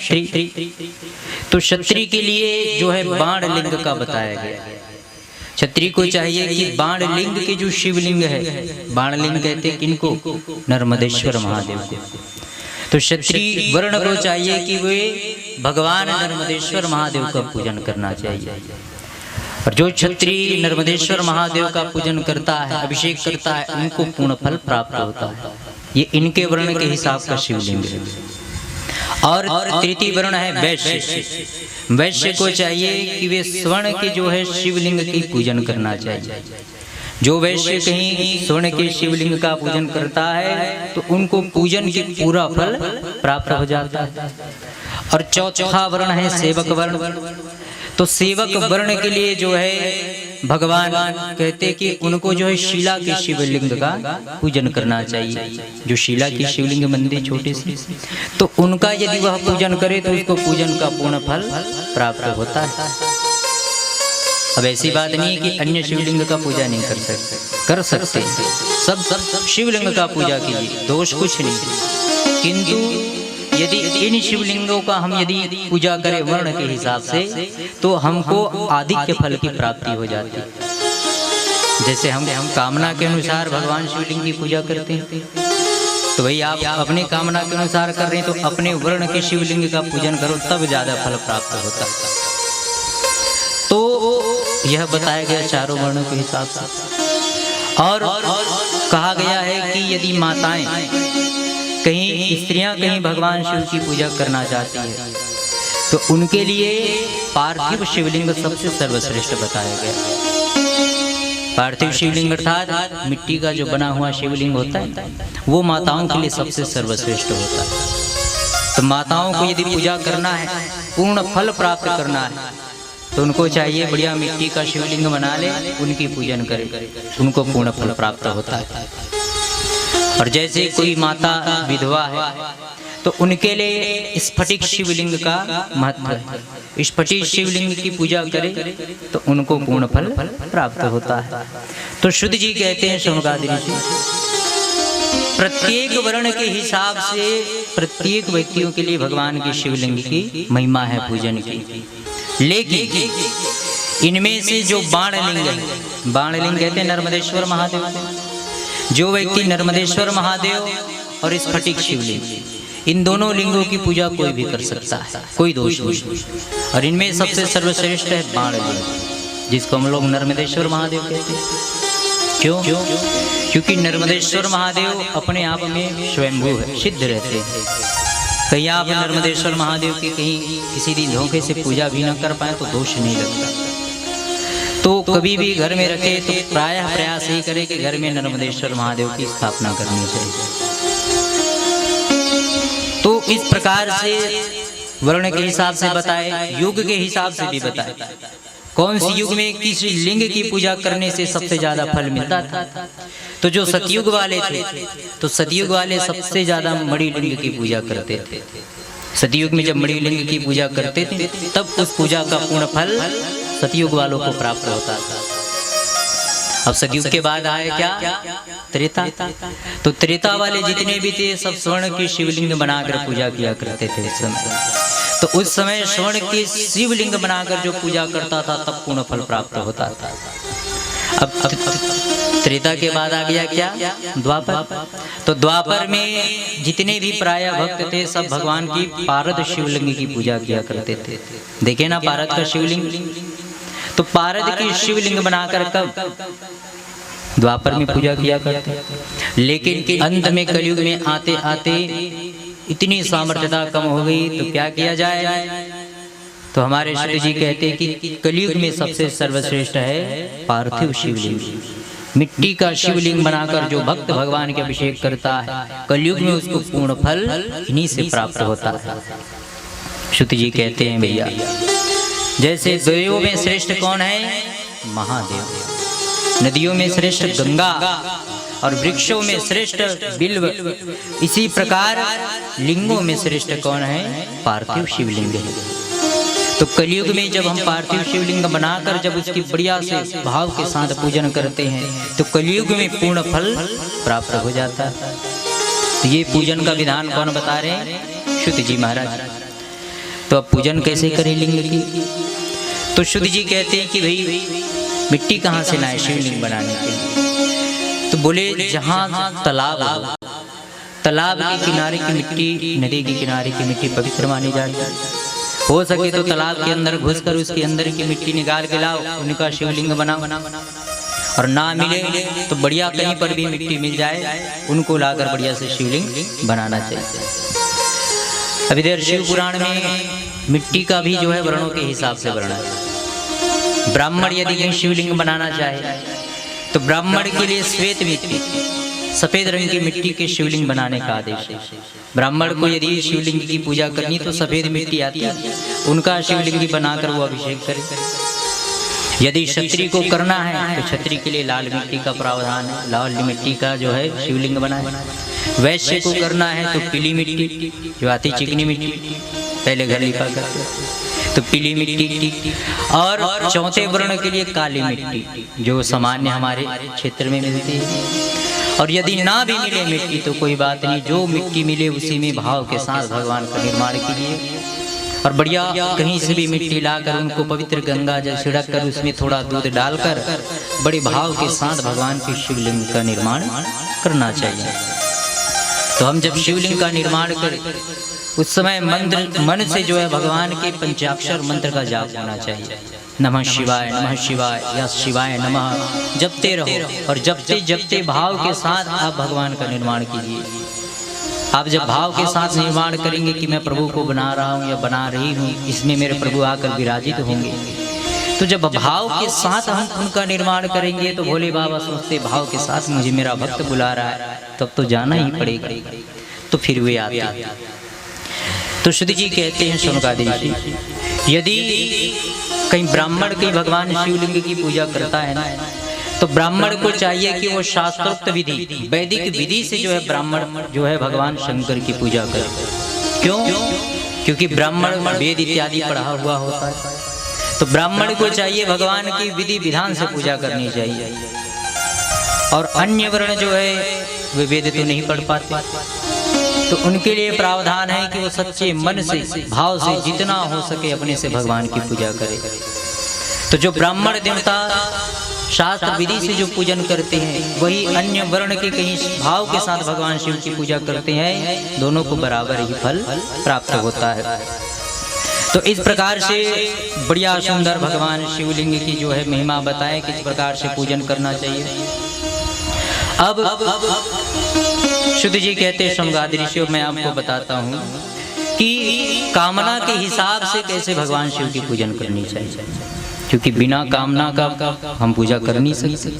क्षत्रिय, तो क्षत्रिय के लिए जो है बाण लिंग का बताया गया। क्षत्रिय को चाहिए कि बाण लिंग के जो शिवलिंग है, बाण लिंग कहते हैं किनको? नर्मदेश्वर महादेव को। तो क्षत्रिय वर्ण को चाहिए कि वे भगवान नर्मदेश्वर महादेव का पूजन करना चाहिए। और जो क्षत्रिय नर्मदेश्वर महादेव का पूजन करता है, अभिषेक करता है, उनको पूर्ण फल प्राप्त होता है। ये इनके वर्ण के हिसाब का शिवलिंग है। और तृतीय वर्ण है वैश्य। वैश्य को चाहिए कि वे स्वर्ण के जो है शिवलिंग की पूजन करना चाहिए। जो वैश्य कहीं स्वर्ण के शिवलिंग का पूजन करता है तो उनको पूजन की पूरा फल प्राप्त हो जाता है। और चौथा वर्ण है सेवक वर्ण। तो सेवक वर्ण के लिए जो है भगवान कहते कि उनको जो है शिला के शिवलिंग का पूजन करना चाहिए। जो शिला की शिवलिंग मंदिर छोटे से, तो उनका यदि वह पूजन करे तो उसको पूजन का पूर्ण फल प्राप्त होता है। अब ऐसी बात नहीं है कि अन्य शिवलिंग का पूजा नहीं कर सकते। सब शिवलिंग का पूजा कीजिए, दोष कुछ नहीं। किंतु यदि इन शिवलिंगों का हम यदि पूजा करें वर्ण के हिसाब से तो हमको आधिक्य फल की प्राप्ति हो जाती है। जैसे हम कामना के अनुसार भगवान शिवलिंग की पूजा करते हैं, तो भाई आप अपने कामना के अनुसार कर रहे हैं तो अपने वर्ण के शिवलिंग का पूजन करो, तब ज्यादा फल प्राप्त होता है। तो यह बताया गया चारों वर्णों के हिसाब से। और कहा गया है कि यदि माताएं कहीं स्त्रियां कहीं भगवान शिव की पूजा करना चाहती है तो उनके लिए पार्थिव शिवलिंग सबसे सर्वश्रेष्ठ बताया गया। पार्थिव शिवलिंग अर्थात मिट्टी का जो बना हुआ शिवलिंग होता है वो माताओं के लिए सबसे सर्वश्रेष्ठ होता है। तो माताओं को यदि पूजा करना है, पूर्ण फल प्राप्त करना है, तो उनको चाहिए बढ़िया मिट्टी का शिवलिंग बना ले, उनकी पूजन करे, उनको पूर्ण फल प्राप्त होता है। और जैसे कोई माता विधवा है तो उनके लिए स्फटिक शिवलिंग का महत्व है। स्फटिक शिवलिंग की पूजा करे तो उनको पूर्ण फल प्राप्त होता है। तो शुद्ध जी कहते हैं शौनकादि ऋषि, प्रत्येक वर्ण के हिसाब से प्रत्येक व्यक्तियों के लिए भगवान की शिवलिंग की महिमा है पूजन की। लेकिन इनमें से जो बाणलिंग है, बाणलिंग कहते हैं नर्मदेश्वर महादेव। जो व्यक्ति नर्मदेश्वर महादेव और स्फटिक शिवलिंग, इन दोनों लिंगों की पूजा कोई भी कर सकता है, कोई दोष नहीं। और इनमें सबसे सर्वश्रेष्ठ है बाणलिंग, जिसको हम लोग नर्मदेश्वर महादेव कहते हैं। क्यों? क्योंकि नर्मदेश्वर महादेव अपने आप में स्वयंभू है, सिद्ध रहते हैं। कहीं आप नर्मदेश्वर महादेव की कहीं किसी दिन धोखे से पूजा भी न कर पाए तो दोष नहीं लगता। तो कभी भी घर में रखे तो प्रायः प्रयास ही करे कि घर में नर्मदेश्वर महादेव की स्थापना करनी चाहिए। तो इस प्रकार से वर्ण के हिसाब से बताए, युग के हिसाब से भी बताए कौन सी युग में किस लिंग की पूजा करने से सबसे ज्यादा फल मिलता था। तो जो सतयुग वाले थे तो सतयुग वाले सबसे ज्यादा मणि लिंग की पूजा करते थे। सतयुग में जब मणि लिंग की पूजा करते थे तब उस पूजा का पूर्ण फल सतयुग वालों को प्राप्त होता था। अब सतयुग के बाद आए क्या? त्रेता। तो त्रेता वाले जितने भी थे सब स्वर्ण की शिवलिंग बनाकर पूजा किया करते थे उस समय। तो उस समय स्वर्ण के शिवलिंग बनाकर जो पूजा करता था तब पूर्ण फल प्राप्त होता था। अब त्रेता के बाद आ गया क्या? द्वापर। तो द्वापर में जितने भी प्राय भक्त थे सब भगवान की पारद शिवलिंग की पूजा किया करते थे। देखे ना पारद का शिवलिंग, तो पारद की शिवलिंग बनाकर कब? द्वापर में पूजा किया करते। लेकिन अंत में कलयुग में आते आते इतनी सामर्थ्यता कम हो गई तो क्या किया जाए? तो हमारे श्री जी कहते हैं कि कलयुग में सबसे सर्वश्रेष्ठ है पार्थिव शिवलिंग। मिट्टी का शिवलिंग बनाकर जो भक्त भगवान के अभिषेक करता है कलयुग में उसको पूर्ण फल इन्हीं से प्राप्त होता है। श्रुति जी कहते हैं भैया, जैसे देवों में श्रेष्ठ कौन है? महादेव। नदियों में श्रेष्ठ गंगा और वृक्षों में श्रेष्ठ बिल्व। इसी प्रकार लिंगों में श्रेष्ठ कौन है? पार्थिव शिवलिंग है। तो कलयुग में जब हम पार्थिव शिवलिंग बनाकर जब उसकी बढ़िया से भाव के साथ पूजन करते हैं तो कलयुग में पूर्ण फल प्राप्त हो जाता है। तो ये पूजन का विधान कौन बता रहे हैं? श्रुति जी महाराज। तो अब पूजन कैसे करें लिंग की? तो शुद्ध जी कहते हैं कि भाई मिट्टी कहाँ से लाए शिवलिंग बनाने के लिए? तो बोले जहाँ तालाब हो, तालाब के किनारे की मिट्टी, नदी के किनारे की मिट्टी पवित्र मानी जाती है। हो सके तो तालाब के अंदर घुसकर उसके अंदर की मिट्टी निकाल के लाओ, उनका शिवलिंग बनाओ। और ना मिले तो बढ़िया कहीं पर भी मिट्टी मिल जाए, उनको लाकर बढ़िया से शिवलिंग बनाना चाहिए। अब इधर शिव पुराण में मिट्टी का भी जो है वर्णों के हिसाब से वर्णन है। ब्राह्मण यदि कहीं शिवलिंग बनाना चाहे तो ब्राह्मण के लिए श्वेत मिट्टी, सफेद रंग की मिट्टी के शिवलिंग बनाने का आदेश है। ब्राह्मण को यदि शिवलिंग की पूजा करनी तो सफेद मिट्टी आती है, उनका शिवलिंग बनाकर वो अभिषेक करे। यदि क्षत्रिय को करना है तो क्षत्रिय के लिए लाल मिट्टी का प्रावधान है, लाल मिट्टी का जो है शिवलिंग बनाए। वैश्य को करना है तो पीली मिट्टी जो आती, चिकनी मिट्टी, पहले घर लिपा करते तो पीली मिट्टी। और चौथे वर्ण के लिए काली मिट्टी जो सामान्य हमारे क्षेत्र में मिलती है। और यदि ना भी मिले मिट्टी तो कोई बात नहीं, जो मिट्टी मिले उसी में भाव के साथ भगवान का निर्माण कीजिए। और बढ़िया कहीं से भी मिट्टी लाकर उनको पवित्र गंगा जल छिड़क कर उसमें थोड़ा दूध डालकर बड़े भाव के साथ भगवान के शिवलिंग का निर्माण करना चाहिए। तो हम जब शिवलिंग का निर्माण करें उस समय मंत्र मन से जो है भगवान के पंचाक्षर मंत्र का जाप होना चाहिए। नमः शिवाय या शिवाय नमः जपते रहो। और जपते जपते भाव के साथ आप भगवान का निर्माण कीजिए। आप जब भाव के साथ निर्माण करेंगे कि मैं प्रभु को बना रहा हूँ या बना रही हूँ, इसमें मेरे प्रभु आकर विराजित होंगे, तो जब भाव के साथ हम उनका निर्माण करेंगे तो भोले बाबा सोचते भाव के साथ मुझे मेरा भक्त बुला रहा है, तब तो जाना ही पड़ेगा। तो फिर वे आते हैं। तो शुद्ध जी कहते हैं शौनकादिक जी, यदि कहीं ब्राह्मण कहीं भगवान शिवलिंग की पूजा करता है ना, तो ब्राह्मण को चाहिए कि वो शास्त्रोक्त विधि, वैदिक विधि से जो है ब्राह्मण जो है भगवान शंकर की पूजा करे। क्यों? क्योंकि ब्राह्मण वेद इत्यादि पढ़ा हुआ होता है। तो ब्राह्मण को चाहिए भगवान की विधि विधान से पूजा करनी चाहिए। और अन्य वर्ण जो है वे वेद तो नहीं पढ़ पाते, तो उनके लिए प्रावधान है कि वो सच्चे मन से भाव से जितना हो सके अपने से भगवान की पूजा करे। तो जो ब्राह्मण देवता शास्त्र विधि से जो पूजन करते हैं वही अन्य वर्ण के कहीं भाव के साथ भगवान शिव की पूजा करते हैं, दोनों को बराबर ही फल प्राप्त होता है। तो इस प्रकार से बढ़िया सुंदर भगवान शिवलिंग की जो है महिमा बताएं किस प्रकार से पूजन करना चाहिए। अब शुद्ध जी कहते शौनकादि ऋषियों मैं आपको बताता हूँ कि कामना के हिसाब से कैसे भगवान शिव की पूजन करनी चाहिए, क्योंकि बिना कामना का हम पूजा कर नहीं सकते।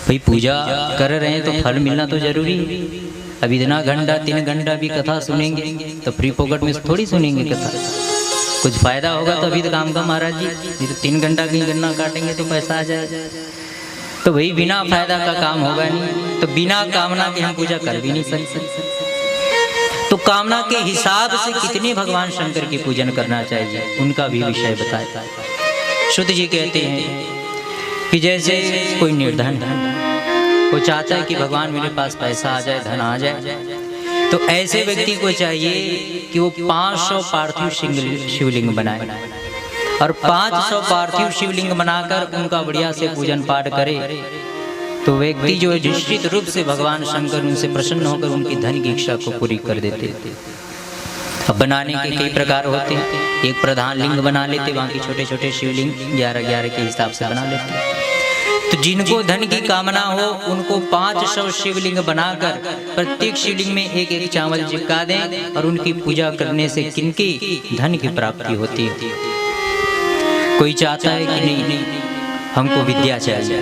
भाई पूजा कर रहे हैं तो फल मिलना तो जरूरी है। अब इतना घंटा 3 घंटा भी कथा सुनेंगे तो फ्री पॉकेट में थोड़ी सुनेंगे कथा, कुछ फायदा होगा तो अभी तो काम का महाराज जी, नहीं तो 3 घंटा कहीं गन्ना काटेंगे तो पैसा आ जाएगा। तो भाई बिना फायदा का काम होगा नहीं, तो बिना कामना के हम पूजा कर भी नहीं सकते। तो कामना के हिसाब से कितने भगवान शंकर की पूजन करना चाहिए उनका भी विषय बताया। शुद्ध जी कहते हैं कि जैसे कोई निर्धन है, वो चाहता है कि भगवान मेरे पास पैसा आ जाए, धन आ जाए, तो ऐसे व्यक्ति को चाहिए कि वो 500 पार्थिव शिवलिंग बनाए और 500 पार्थिव शिवलिंग बनाकर उनका बढ़िया से पूजन पाठ करे। तो व्यक्ति जो है निश्चित रूप से भगवान शंकर उनसे प्रसन्न होकर उनकी धन की इच्छा को पूरी कर देते। अब बनाने के कई प्रकार होते हैं, एक प्रधान लिंग बना लेते, बाकी छोटे छोटे शिवलिंग 11-11 के हिसाब से बना लेते। तो जिनको धन की कामना हो उनको 500 शिवलिंग बनाकर प्रत्येक शिवलिंग में 1-1 चावल चिपका दें और उनकी पूजा करने से किनकी धन की प्राप्ति होती है। कोई चाहता है कि नहीं हमको विद्या चाहिए,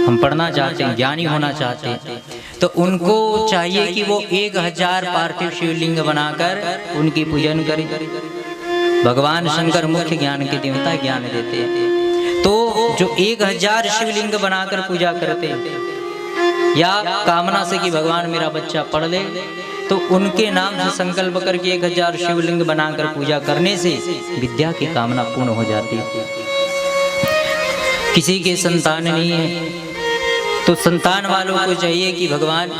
हम पढ़ना चाहते हैं, ज्ञानी होना चाहते हैं, तो उनको चाहिए कि वो 1000 पार्थिव शिवलिंग बनाकर उनकी पूजन करें। भगवान शंकर मुख्य ज्ञान के देवता, ज्ञान देते हैं। तो जो 1000 शिवलिंग बनाकर पूजा करते हैं या कामना से कि भगवान मेरा बच्चा पढ़ ले, तो उनके नाम से संकल्प करके 1000 शिवलिंग बनाकर पूजा करने से विद्या की कामना पूर्ण हो जाती है। किसी के संतान नहीं है तो संतान वालों को चाहिए कि भगवान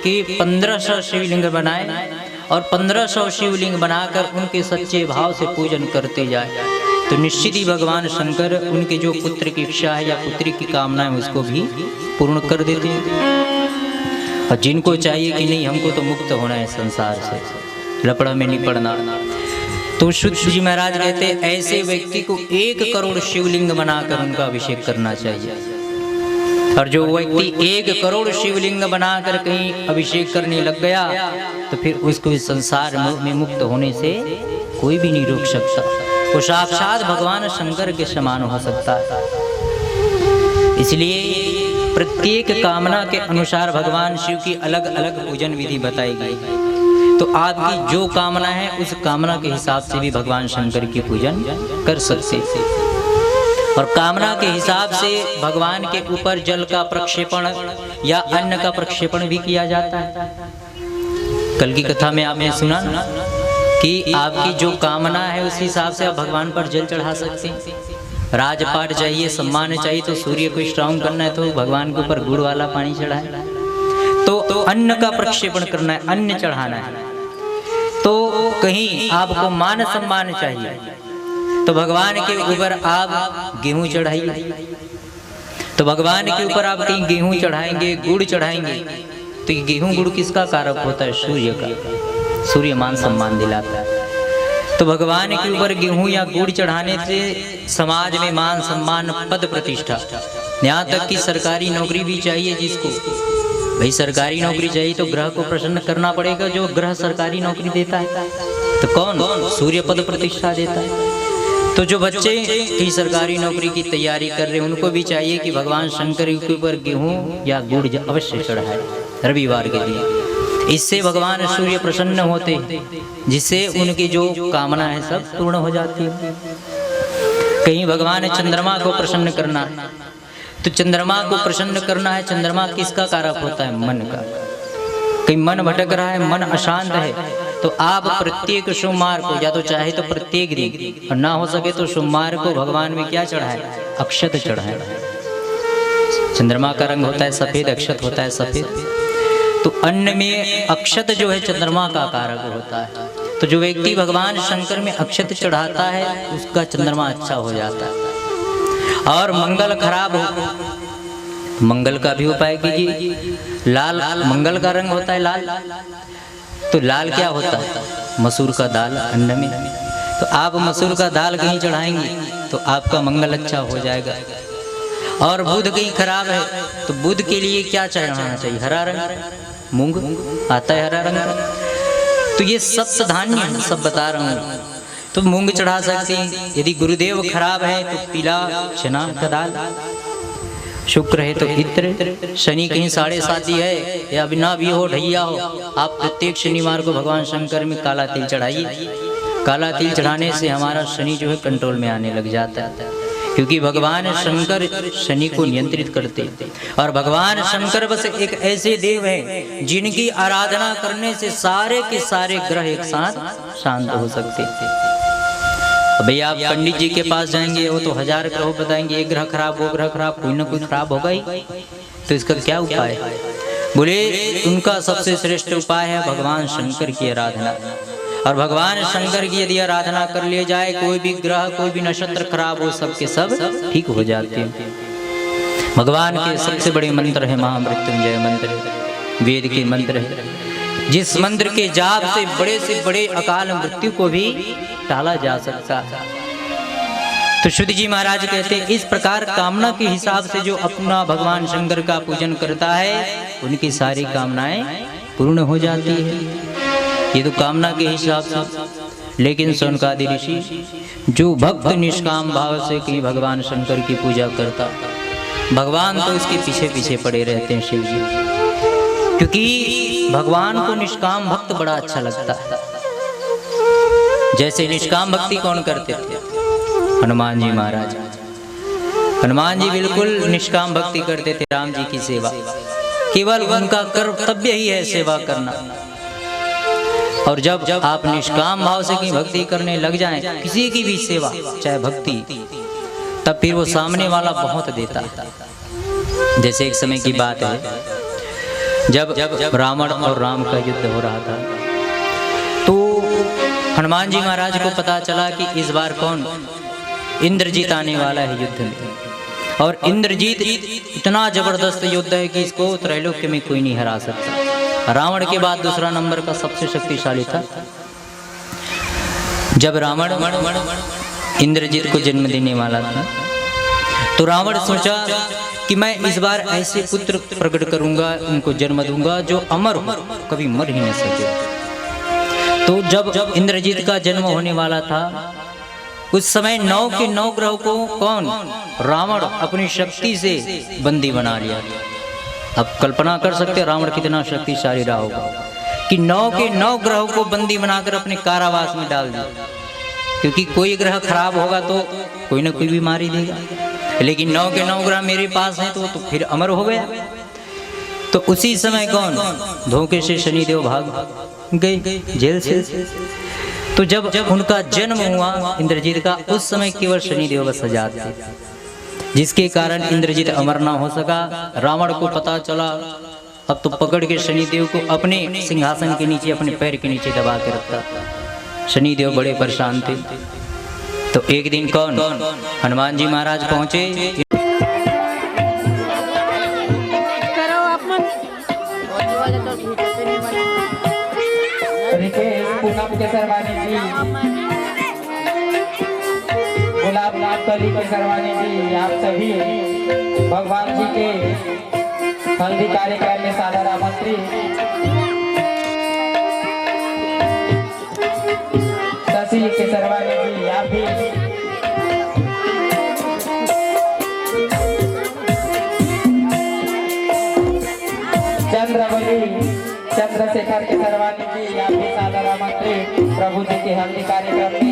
के 1500 शिवलिंग बनाए और 1500 शिवलिंग बनाकर उनके सच्चे भाव से पूजन करते जाए तो निश्चित ही भगवान शंकर उनके जो पुत्र की इच्छा है या पुत्री की कामना है उसको भी पूर्ण कर देते हैं। और जिनको चाहिए कि नहीं हमको तो मुक्त होना है संसार से, लपड़ा में नहीं पड़ना, तो शुद्ध जी महाराज कहते हैं ऐसे व्यक्ति को 1 करोड़ शिवलिंग बनाकर उनका अभिषेक करना चाहिए। और जो व्यक्ति 1 करोड़ शिवलिंग बनाकर कहीं अभिषेक करने लग गया तो फिर उसको इस संसार में मुक्त होने से कोई भी नहीं रोक सकता। वो साक्षात भगवान शंकर के समान हो सकता है। इसलिए प्रत्येक कामना के अनुसार भगवान शिव की अलग अलग पूजन विधि बताई गई। तो आपकी जो कामना है उस कामना के हिसाब से भी भगवान शंकर की पूजन कर सकते हैं। और कामना के हिसाब से भगवान के ऊपर जल का प्रक्षेपण या अन्न का प्रक्षेपण भी किया जाता है। कल की कथा में आपने सुना ना कि आपकी जो कामना है उस हिसाब से आप भगवान पर जल चढ़ा सकते हैं। राजपाट चाहिए, सम्मान चाहिए तो सूर्य को स्ट्रांग करना है तो भगवान के ऊपर गुड़ वाला पानी चढ़ाए। तो अन्न का प्रक्षेपण करना है, अन्न चढ़ाना है। तो कहीं आपको मान सम्मान चाहिए तो भगवान के ऊपर आप गेहूं चढ़ाइए। तो भगवान के ऊपर आप कहीं गेहूं चढ़ाएंगे, गुड़ चढ़ाएंगे तो ये गेहूं गुड़ किसका कारक होता है? सूर्य का। सूर्य मान सम्मान दिलाता है। तो भगवान के ऊपर गेहूं या गुड़ चढ़ाने से समाज में मान सम्मान, पद प्रतिष्ठा, यहाँ तक कि सरकारी नौकरी भी चाहिए जिसको भाई सरकारी नौकरी चाहिए तो ग्रह को प्रसन्न करना पड़ेगा। जो ग्रह सरकारी नौकरी देता है तो कौन? सूर्य पद प्रतिष्ठा देता है। तो जो बच्चे की सरकारी नौकरी की तैयारी कर रहे हैं उनको भी चाहिए कि भगवान शंकर के ऊपर गेहूं या गुड़ अवश्य चढ़ाए रविवार के लिए। इससे भगवान सूर्य प्रसन्न होते जिससे उनकी जो कामना है सब पूर्ण हो जाती है। कहीं भगवान चंद्रमा को प्रसन्न करना है तो चंद्रमा को प्रसन्न करना है। चंद्रमा किसका कारक होता है? मन का। कहीं मन भटक रहा है, मन अशांत है तो आप प्रत्येक सोमवार को या तो चाहे तो प्रत्येक दिन और ना हो सके तो सोमवार को भगवान में क्या चढ़ाए? अक्षत चढ़ाए। चंद्रमा का रंग होता है सफेद, अक्षत होता है सफेद। तो अन्न में अक्षत जो है चंद्रमा का कारक होता है। तो जो व्यक्ति भगवान शंकर में अक्षत चढ़ाता है उसका चंद्रमा अच्छा हो जाता है। और मंगल खराब हो, मंगल का भी उपाय कीजिए। लाल, मंगल का रंग होता है लाल, तो लाल क्या होता है? मसूर का दाल अन्न में। तो आप मसूर का दाल कहीं चढ़ाएंगे तो आपका मंगल अच्छा हो जाएगा। और बुध कहीं खराब है तो बुध के लिए क्या चढ़ाना चाहिए? हरा रंग, मूंग आता है हरा रंग। तो ये सब धान्य सब बता रहा हूँ। तो मूंग चढ़ा सकते हैं। यदि गुरुदेव खराब है तो पीला चना का दाल, शुक्र है तो इत्र, शनि कहीं 7.5 है या बिना भी हो ढैया हो, आप प्रत्येक शनिवार को भगवान शंकर में काला तिल चढ़ाइए। काला तिल चढ़ाने से हमारा शनि जो है कंट्रोल में आने लग जाता है, क्योंकि भगवान शंकर शनि को नियंत्रित करते। और भगवान शंकर बस एक ऐसे देव हैं जिनकी आराधना करने से सारे के सारे ग्रह एक साथ शांत हो सकते। भैया आप पंडित जी के पास जाएंगे वो तो 1000 ग्रह बताएंगे, एक ग्रह खराब, वो ग्रह खराब, कोई ना कोई खराब होगा ही। तो इसका क्या उपाय है? बोले उनका सबसे श्रेष्ठ उपाय है भगवान शंकर की आराधना। और भगवान शंकर की यदि आराधना कर लिया जाए, कोई भी ग्रह कोई भी नक्षत्र खराब हो सबके सब ठीक हो जाते हैं। भगवान के सबसे बड़े मंत्र है महामृत्युंजय मंत्र, वेद के मंत्र है जिस मंत्र के जाप से बड़े अकाल मृत्यु को भी टाला जा सकता है। तो शुद्ध जी महाराज कहते हैं इस प्रकार कामना के हिसाब से जो अपना भगवान शंकर का पूजन करता है उनकी सारी कामनाएं पूर्ण हो जाती है। ये तो कामना के हिसाब से। लेकिन शौनकादि ऋषि जो भक्त निष्काम भाव से कहीं भगवान शंकर की पूजा करता, भगवान तो उसके पीछे पीछे पड़े रहते हैं शिव जी, क्योंकि भगवान को निष्काम भक्त बड़ा अच्छा लगता है। जैसे निष्काम भक्ति कौन करते थे? हनुमान जी महाराज। हनुमान जी बिल्कुल निष्काम भक्ति करते थे, राम जी की सेवा, केवल उनका कर्तव्य ही है सेवा करना। और जब आप निष्काम भाव से की भक्ति करने लग जाएं, किसी की भी सेवा चाहे भक्ति, तब फिर वो सामने वाला बहुत देता है। जैसे एक समय की बात है जब रावण और राम का युद्ध हो रहा था, तो हनुमान जी महाराज को पता चला कि इस बार कौन, इंद्रजीत आने वाला है युद्ध में। और इंद्रजीत इतना जबरदस्त योद्धा है कि इसको त्रैलोक्य में कोई नहीं हरा सकता। रावण के बाद दूसरा नंबर का सबसे शक्तिशाली था। जब रावण इंद्रजीत को जन्म देने वाला था तो रावण सोचा कि मैं इस बार ऐसे पुत्र प्रकट करूंगा, उनको जन्म दूंगा जो अमर हो, कभी मर ही न सके। तो जब इंद्रजीत का जन्म होने वाला था उस समय 9 के 9 ग्रह को कौन, रावण अपनी शक्ति से बंदी बना लिया। अब कल्पना कर सकते रावण कितना शक्तिशाली रहा होगा कि 9 के 9 ग्रहों को बंदी बनाकर अपने कारावास में डाल दिया। क्योंकि कोई ग्रह खराब होगा तो कोई ना कोई बीमारी देगा, लेकिन 9 के 9 ग्रह मेरे पास हैं तो फिर अमर हो गया। तो उसी समय कौन, धोखे से शनिदेव भाग गए जेल से। तो जब उनका जन्म हुआ इंद्रजीत का, उस समय केवल शनिदेव बस आजाद थे, जिसके कारण इंद्रजीत अमर ना हो सका। रावण को पता चला, अब तो पकड़ के शनिदेव को अपने सिंहासन के नीचे, अपने पैर के नीचे दबा के रखता। शनिदेव बड़े परेशान थे। तो एक दिन कौन, हनुमान जी महाराज पहुंचे। गुलाब कली के सरवानी जी, आप सभी भगवान जी के हल्दी कार्यक्रम में सादर आमंत्रित। शशि के सरवानी जी, आप भी चंद्रशेखर के सरवानी जी, आप भी सादर आमंत्रित प्रभु जी के हल्दी कार्यक्रम में।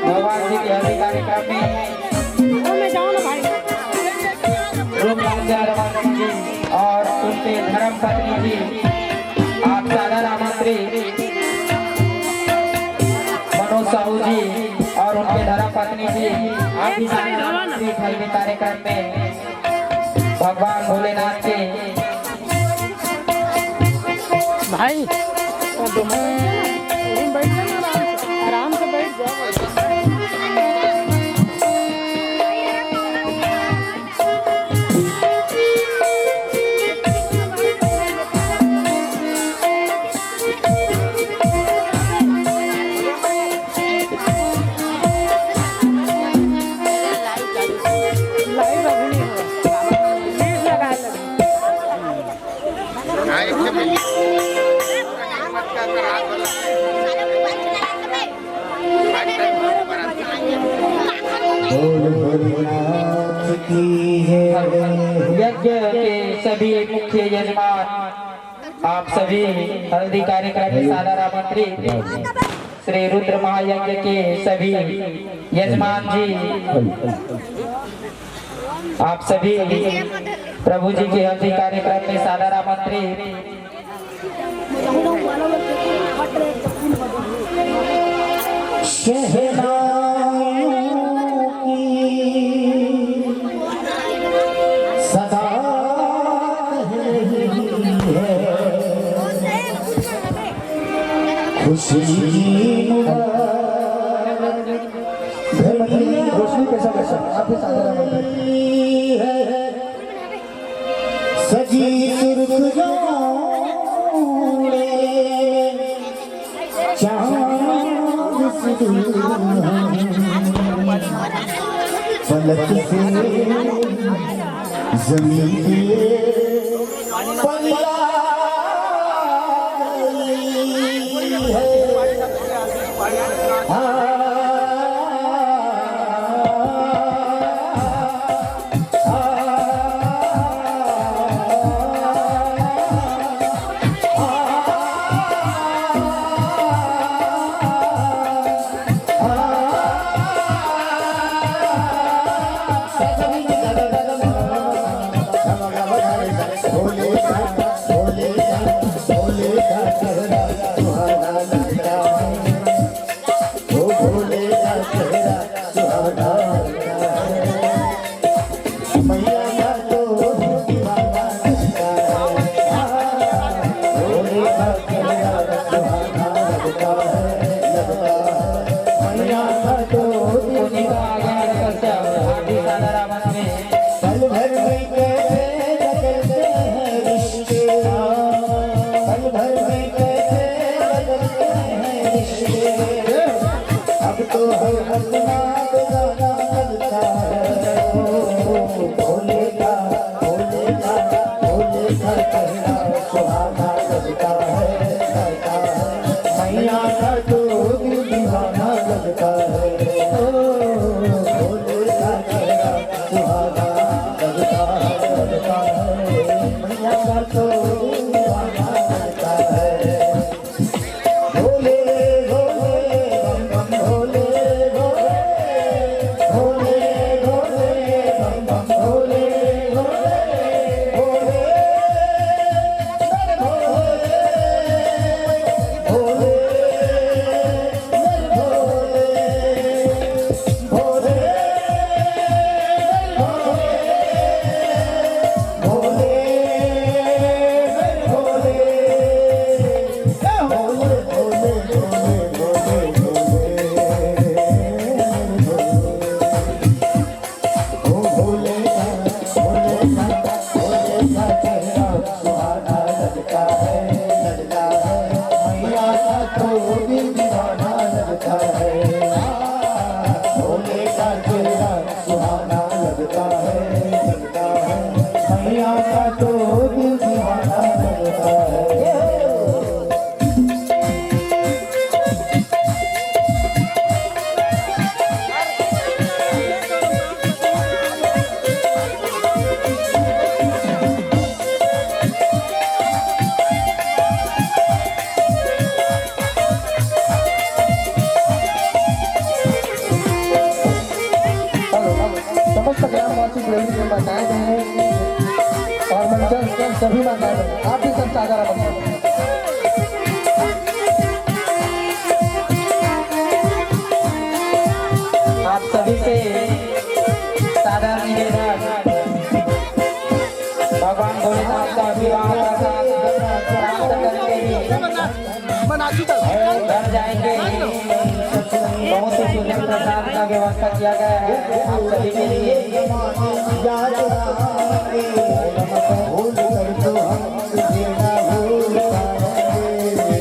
भगवान जी के हल्दी कार्यक्रम में रूपलाल जी और उनके धर्म पत्नी जी, आप सादर आमंत्रित। मनोज साहू जी और उनके धर्म पत्नी जी, आप भी सादर आमंत्रित हल्दी कार्यक्रम में भगवान भोलेनाथ के। भाई आराम से बैठ जाओ। यज्ञ के सभी मुख्य यजमान, आप सभी हल्दी कार्यक्रम में सादर आमंत्रित। श्री रुद्र महायज्ञ के सभी यजमान जी, आप सभी प्रभु जी के हल्दी कार्यक्रम में सादर आमंत्रित। रोशनी कैसा कैसा आप भी सादर सजी सुर्ख फलक से जमीन लगता है, भोले का चेहरा सुहाना लगता है, मैया का तो दिल दीवाना लगता है। समस्त ग्रामवासी प्रेमी से बताए गए हैं और मंचन सभी बताए गए, आप भी सब साझा रखें। आप सभी से सादर निवेदन, भगवान भोलेनाथ का विवाह प्रसाद प्राप्त करने के लिए घर जाएंगे। बहुत ही सुंदर प्रसाद का व्यवस्था किया गया है आप सभी के लिए। भूल कर तो हम तुझे ना भूल पाएंगे,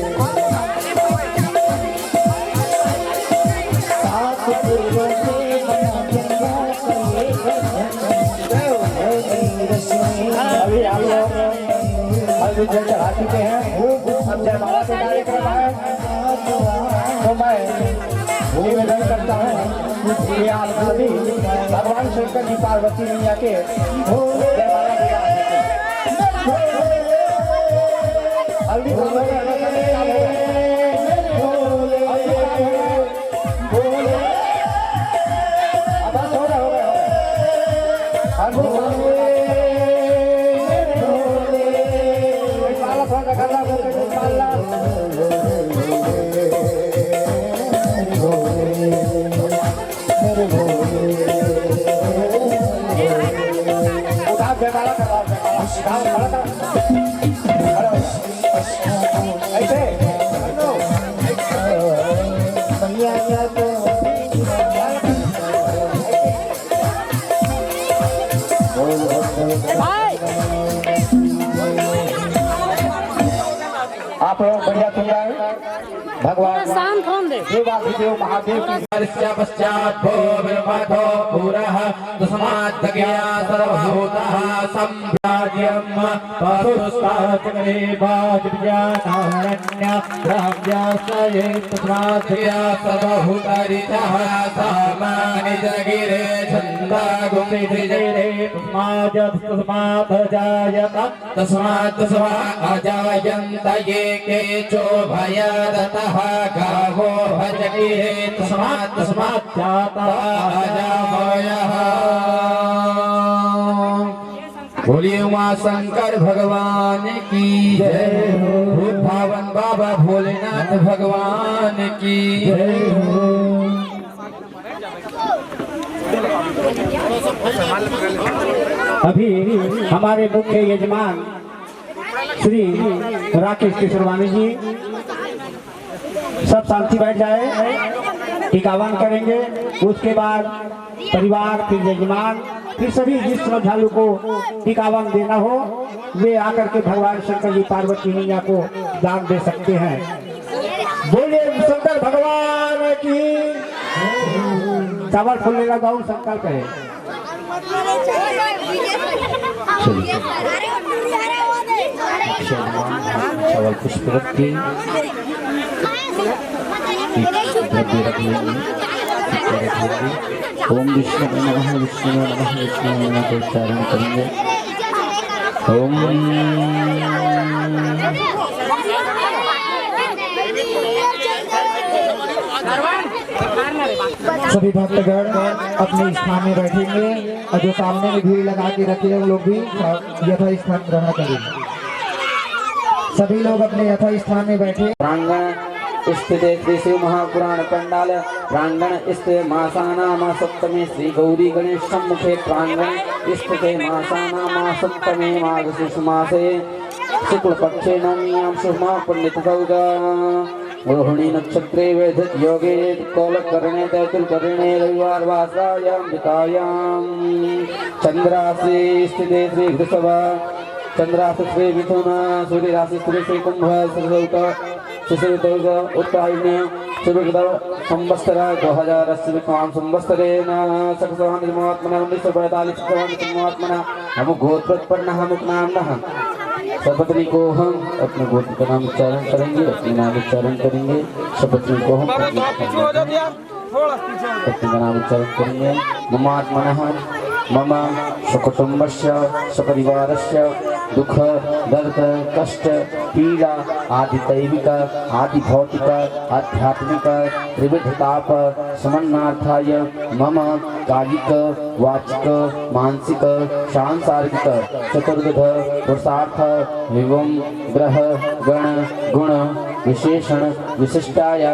साथ पूर्वों से बना गंगा का ये अभी आप लोग अभी जल चढ़ा चुके हैं, अब जयमाला का कार्यक्रम है। तो मैं निवेदन करता हूँ कि आप सभी भगवान शंकर जी पार्वती मैया के जयमाला विवाह अभी आप लोग बढ़िया सुन रहे हैं। भगवान देवाधिदेव महादेव की पश्चात् भो विर्माधो पुरः तस्माद्दग्या सर्वभूतः सम्भ्राज्यम् पशुस्ताचक्रे वाजव्यानारण्य ब्रह्म्याश्रये तस्माद्दग्या सर्वभूतरितः सामानि जगिरे छन्दागुमिधिजरे तस्मात् जायत अजायन्त ये केचो भयदतः गावो भजगिरे तस्मात् जाता अजामयः। बोलिए उमा शंकर भगवान की जय हो, भावन बाबा भोलेनाथ भगवान की जय हो। अभी हमारे मुख्य यजमान श्री राकेश किशोरवानी जी सब शांति बैठ जाए, टीकावन करेंगे। उसके बाद परिवार, फिर यजमान, फिर सभी जिस श्रद्धालु को टीकावन देना हो वे आकर के भगवान शंकर जी पार्वती मैया को दान दे सकते हैं। बोलिए शंकर भगवान की। चावल फूलने लगा हूँ, संकल्प है। चावल पुष्प रखी ओम विष्णु नमः विष्णु नमः विष्णु नमः को उच्चारण करेंगे। ओम सभी भक्तगण अपने स्थान में बैठेंगे और जो सामने में भीड़ लगा के रखे हैं लोग भी यथा स्थान ग्रहण करेंगे। सभी लोग अपने यथा स्थान में बैठे। प्रांगण स्थित श्री शिव महापुराण पंडाल प्रांगण स्थित मासानाम सप्तमे श्री गौरी गणेश सम्मुखे प्रांगण स्थित मासानाम सप्तमे माघशीर्ष मासे शुक्ल पक्षे नवम्यां शुभमा पुण्यतिथौ रोहिणी नक्षत्रे वैधत योगे कौलकर्णे तैतुलकर्णे रविवार वासरायां वितायां चंद्रासे स्थिते श्री वृषभ चंद्रासे श्री मिथुन सूर्य राशि श्री कुंभ श्री उत्तरायण संवत्सर 2080 विक्रम संवत्सरेण सकसवान महात्मना 1942 महात्मना हम गोत्रोत्पन्न हम उपनामः सपत्नी को हम अपने गोत्र का नाम उच्चारण करेंगे, अपने नाम उच्चारण करेंगे। सपत्नी को हम पत्नी का नाम उच्चारण करेंगे। ममात्मनः मम सकुटुम्बस्य सपरिवारस्य दुख दर्द कष्ट पीड़ा आदि दैविक आदि भौतिक आध्यात्मिक त्रिविधताप समन्नार्थाय मम कायिक वाचिक मानसिक सांसारिक चतुर्विध पुरुषार्थ एवं ग्रह गण गुण विशेषण विशिष्टाय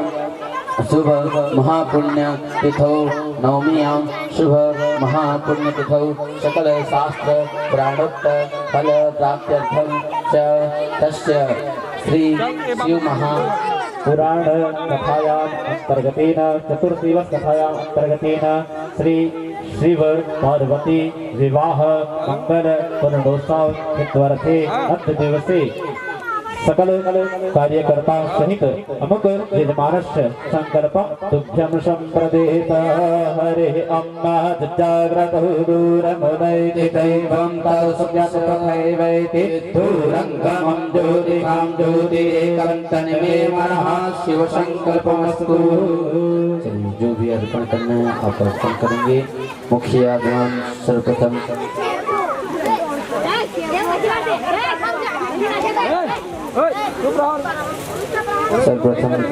शुभ महापुण्य तिथौ नवमीयां शुभ महापुण्य तिथौ सकल शास्त्र प्राणोक्त फल प्राप्त्यर्थं च तस्य श्री शिव महापुराण कथायाम् अंतर्गतेन चतुर्दिवस कथायाम् अंतर्गतेन श्री शिव पार्वती विवाह मंगल पूर्णोत्सव इत्यर्थे अद्य दिवसे सकल कार्यकर्ता सहित अमुक यजमानस्य संकल्पं तुभ्यं संप्रदेत हरे अम्मा जाग्रतो दूरमुदैति दैवं तत्सुज्ञातप्रभैवैति दूरङ्गमं ज्योतिकां ज्योतिरेकन्तनिमे मनः शिव संकल्पमस्तु। चलिए जो भी अर्पण करना है आप अर्पण करेंगे। मुख्य आगमन सर्वप्रथम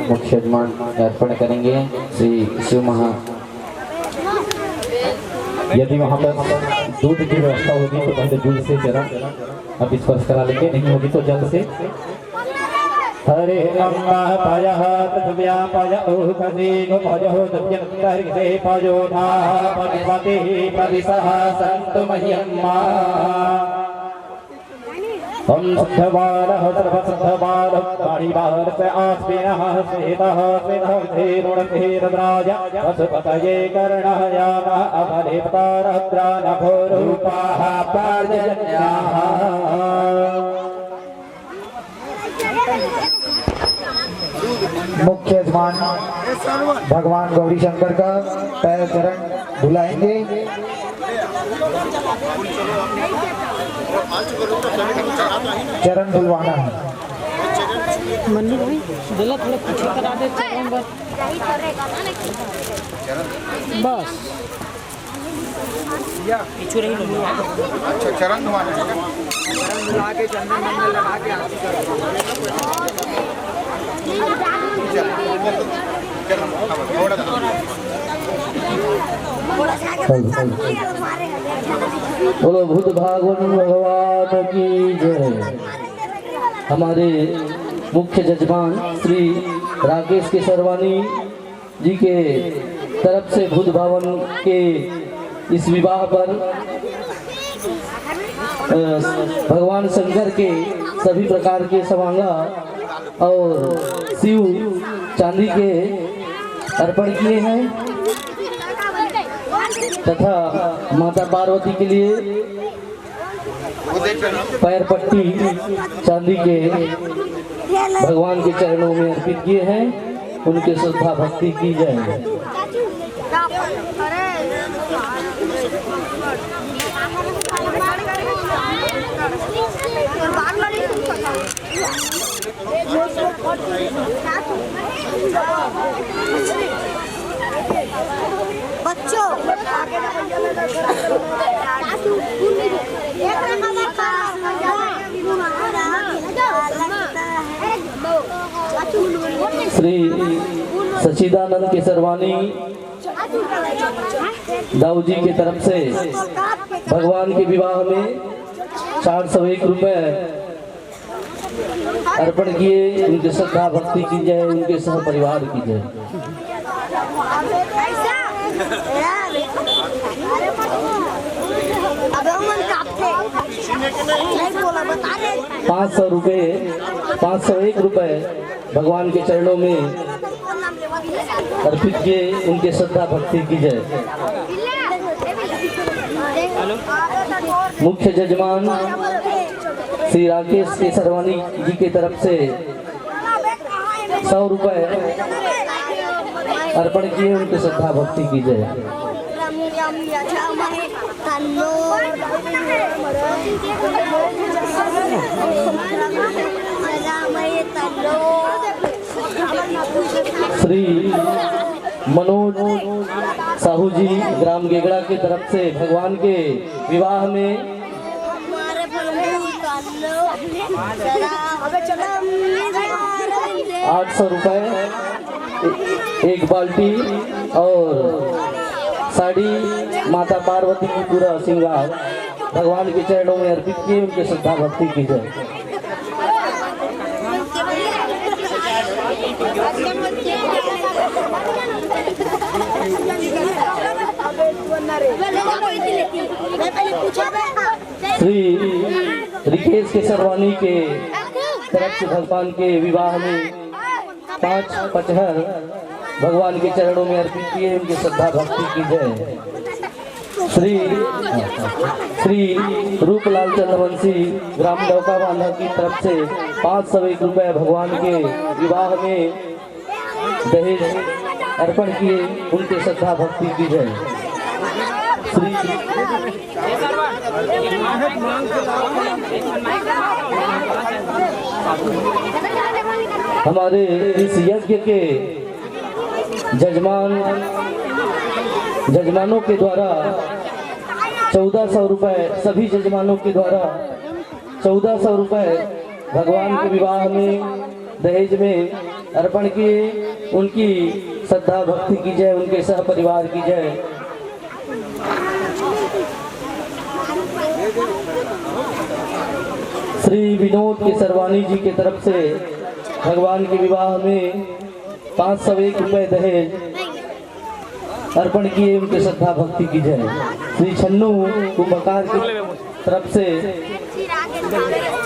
मुख्य यजमान अर्पण करेंगे श्री शिव महा। यदि वहाँ पर दूध की व्यवस्था होगी तो पहले दूध से चरण अब स्पर्श करा लेंगे, नहीं होगी तो जल से। हरे अम्मा पायः तथव्या पाय ओखसी गोपजो तत्यन्तर्गते पयोधा परिपतिः परिसः सन्तु मह्यम्मा। हम शुद्धबालः सर्वशुद्धबालः काणिबालस्य आस्मिनः स्वेतः स्वेतः धीरुणधीरद्राज पशुपतये कर्णः यामः अवलेपतारद्रानभोरूपाः पार्जन्याः। मुख्य यजमान भगवान गौरी शंकर का पैर चरण धुलाएंगे। चरण धुलवाना है। मन्नू भाई दिला थोड़ा पीछे करा दे चरण बस पीछे रही लो। अच्छा चरण धुलवाना है। चरण धुला के चंदन मंगल लगा के आरती करो। बोलो भूत भागवत भगवान की जय। हमारे मुख्य जजमान श्री राकेश केसरवानी जी के तरफ से भूत भवन के इस विवाह पर भगवान शंकर के सभी प्रकार के समांगा और शिव चांदी के अर्पण किए हैं तथा माता पार्वती के लिए पैर पट्टी चांदी के भगवान के चरणों में अर्पित किए हैं। उनके श्रद्धा भक्ति की जाए। बच्चों श्री सच्चिदानंद केसरवानी दाऊ जी की तरफ से भगवान के विवाह में 401 रुपए अर्पण किए। उनके श्रद्धा भक्ति की जाए, उनके सह परिवार की जाए। 500 रुपए 501 रुपए भगवान के चरणों में अर्पित किए। उनके श्रद्धा भक्ति की जाए। मुख्य जजमान श्री राकेश केसरवानी जी की तरफ से 100 रुपए अर्पण किए उनके श्रद्धा भक्ति की जय। श्री मनोज साहू जी ग्राम गेगड़ा की तरफ से भगवान के विवाह में 800 रुपए, एक बाल्टी और साड़ी माता पार्वती की पूरा श्रृंगार भगवान के चरणों में अर्पित किए उनके श्रद्धा भक्ति की जय। श्री रिकेश केसरवानी के तरफ से भगवान के विवाह में 5 पचहर भगवान के चरणों में अर्पित किए उनकी श्रद्धा भक्ति की जय। श्री रूपलाल चंद्रवंशी ग्राम डौका बांधा की तरफ से 501 रुपए भगवान के विवाह में दहेज अर्पण किए उनके श्रद्धा भक्ति की जय। हमारे इस यज्ञ के जजमानों के द्वारा 1400 रुपए, सभी जजमानों के द्वारा 1400 रुपए भगवान के विवाह में दहेज में अर्पण किए उनकी श्रद्धा भक्ति की जय, उनके सह परिवार की जय। श्री विनोद केसरवानी जी की तरफ से भगवान के विवाह में 501 रुपए दहेज अर्पण किए उनके श्रद्धा भक्ति की जय। श्री छन्नू कुंभकार की तरफ से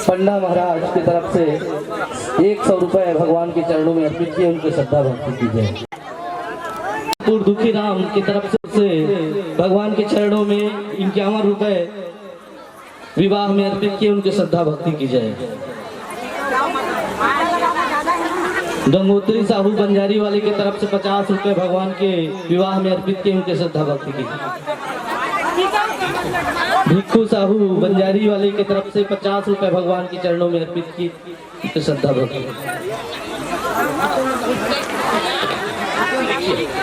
पंडा महाराज की तरफ से 100 रुपए भगवान के चरणों में अर्पित किए उनके श्रद्धा भक्ति की जय। दुखी राम की तरफ से भगवान के चरणों में 51 रुपए विवाह में अर्पित किए उनके श्रद्धा भक्ति की जय। गंगोत्री साहू बंजारी वाले की तरफ से 50 रुपए भगवान के विवाह में अर्पित किए उनके श्रद्धा भक्ति की। भिक्खू साहू बंजारी वाले की तरफ से 50 रुपए भगवान के चरणों में अर्पित की उनके श्रद्धा भक्ति।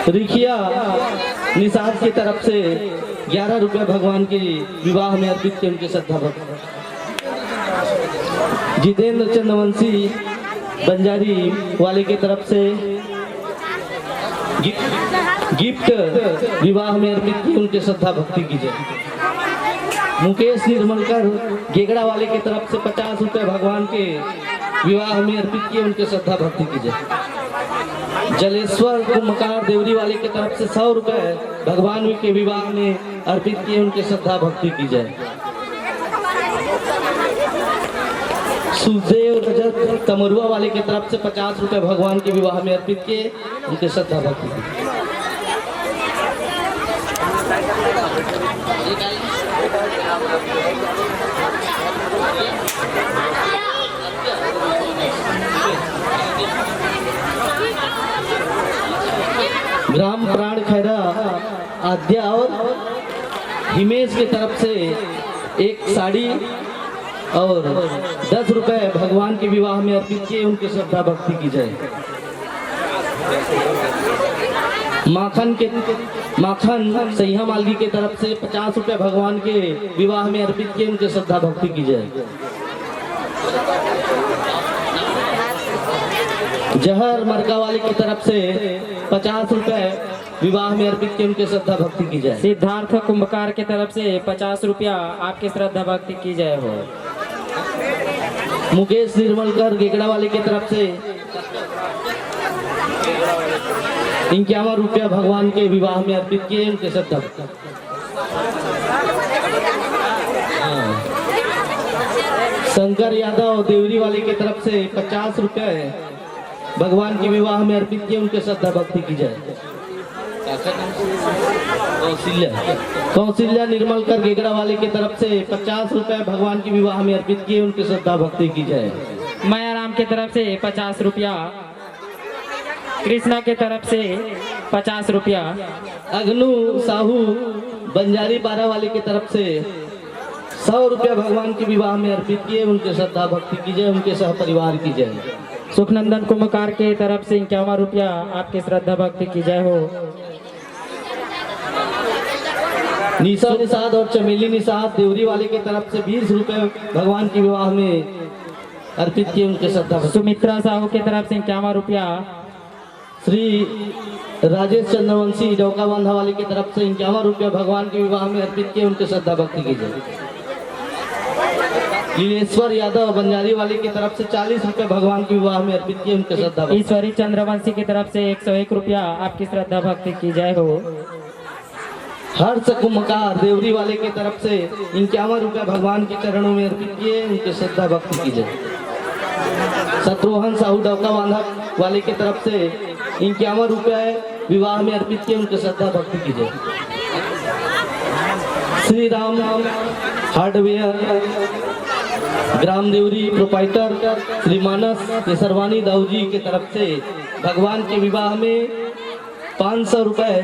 रिखिया निषाद की तरफ से 11 रुपए भगवान के विवाह में अर्पित किए उनके श्रद्धा भक्ति। जितेंद्र चंद्रवंशी बंजारी वाले की तरफ से गिफ्ट विवाह में अर्पित की उनके श्रद्धा भक्ति की जय। मुकेश निर्मलकर गेगड़ा वाले की तरफ से 50 रुपए भगवान के विवाह में अर्पित किए उनके श्रद्धा भक्ति की जय। जलेश्वर कुंभकार देवरी वाले की तरफ से 100 रुपए भगवान के विवाह में अर्पित किए उनके श्रद्धा भक्ति की जय। सुखदेव रजत कमरुआ वाले की तरफ से 50 रुपए भगवान के विवाह में अर्पित किए उनके श्रद्धा भक्ति की। ग्राम प्राण खैरा आद्या और हिमेश की तरफ से एक साड़ी और 10 रुपए भगवान के विवाह में अर्पित किए उनके श्रद्धा भक्ति की जय। माखन सैया मालगी की तरफ से 50 रुपए भगवान के विवाह में अर्पित किए उनके श्रद्धा भक्ति की जय। जहर मरका वाले की तरफ से 50 रुपए विवाह में अर्पित किए उनके श्रद्धा भक्ति की जय। सिद्धार्थ कुंभकार की तरफ से 50 रुपया आपकी श्रद्धा भक्ति की जय हो। मुकेश निर्मलकर गेगड़ा वाले की तरफ से 51 रुपया भगवान के विवाह में अर्पित किए उनके श्रद्धा। शंकर यादव देवरी वाले की तरफ से 50 रुपए भगवान के विवाह में अर्पित किए उनके श्रद्धा भक्ति की जय। कौशल्या निर्मलकर गेगड़ा वाले की तरफ से 50 रुपए भगवान के विवाह में अर्पित किए उनके श्रद्धा भक्ति की जय। माया राम की तरफ से 50 रुपया कृष्णा के तरफ से 50 रुपया। अग्नु साहू बंजारी पारा वाले की तरफ से 100 रुपया भगवान के विवाह में अर्पित किए। उनके श्रद्धा भक्ति की जय, उनके सह परिवार की जय। सुखनंदन कुंभकार के तरफ से 51 रुपया। आपके श्रद्धा भक्ति की जय हो। निशा निषाद और चमेली निषाद देवरी वाले की तरफ से 20 रुपए भगवान के विवाह में अर्पित किए। उनके श्रद्धा भक्ति। सुमित्रा साहू के तरफ से 51 रुपया। श्री राजेश चंद्रवंशी डोका बांधा वाले की तरफ से 51 रुपया भगवान के विवाह में अर्पित किए। उनके श्रद्धा भक्ति की जय। लीलेश्वर यादव बंजारी वाले की तरफ से 40 रुपए भगवान के विवाह में अर्पित किए। उनके श्रद्धा भक्ति। ईश्वरी चंद्रवंशी की तरफ से 101 रुपया। आपकी श्रद्धा भक्ति की जय हो। हर्ष कुमकार देवरी वाले की तरफ से 51 रुपया भगवान के चरणों में अर्पित किए। उनके श्रद्धा भक्ति की जय। शत्रुघ्न साहू डोका बांधा वाले की तरफ से 51 रुपये विवाह में अर्पित किए। उनके श्रद्धा भक्ति की जय। श्री राम हार्डवेयर ग्राम देवरी प्रोपाइटर श्री मानस केसरवानी दाऊ जी की तरफ से भगवान के विवाह में 500 रुपये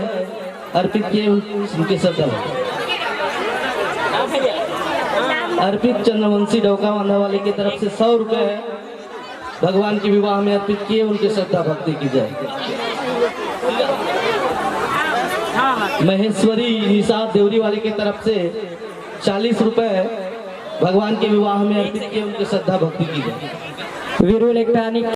अर्पित किए। उनके श्रद्धा अर्पित चंद्रवंशी डोका बांधा वाले की तरफ से 100 रुपये भगवान के विवाह में अर्पित किए। उनके श्रद्धा भक्ति की जय। महेश्वरी निषाद देवरी वाले की तरफ से 40 रुपये भगवान के विवाह में अर्पित किए। उनके श्रद्धा भक्ति की जय। वीरू इलेक्ट्रॉनिक